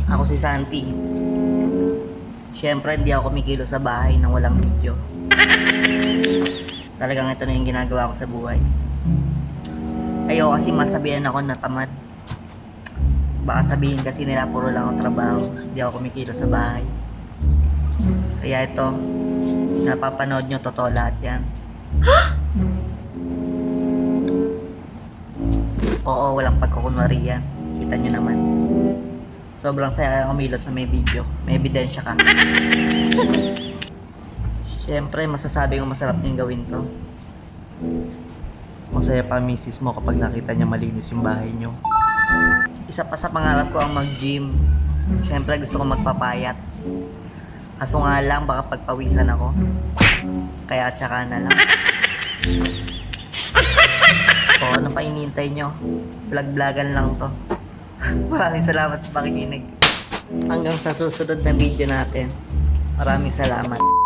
Ako si Santi. Siyempre, hindi ako kumikilo sa bahay nang walang video. Talagang ito na yung ginagawa ko sa buhay. Ayoko kasi masabihan ako na tamad. Baka sabihin kasi nila puro lang ako trabaho. Hindi ako kumikilo sa bahay. Kaya ito, napapanood nyo, totoo lahat yan. Oo, walang pagkukunwari yan. Kita nyo naman. Sobrang saya kumilos na may video. May ebidensya ka. Siyempre, masasabi ko masarap din gawin to. Masaya pa misis mo kapag nakita niya malinis yung bahay nyo. Isa pa sa pangarap ko ang mag-gym. Siyempre, gusto ko magpapayat. Kaso nga lang, baka pagpawisan ako. Kaya tsaka na lang. O, ano pa inintay nyo? Vlog-vlogan lang to. Maraming salamat sa pakikinig. Hanggang sa susunod na video natin. Maraming salamat.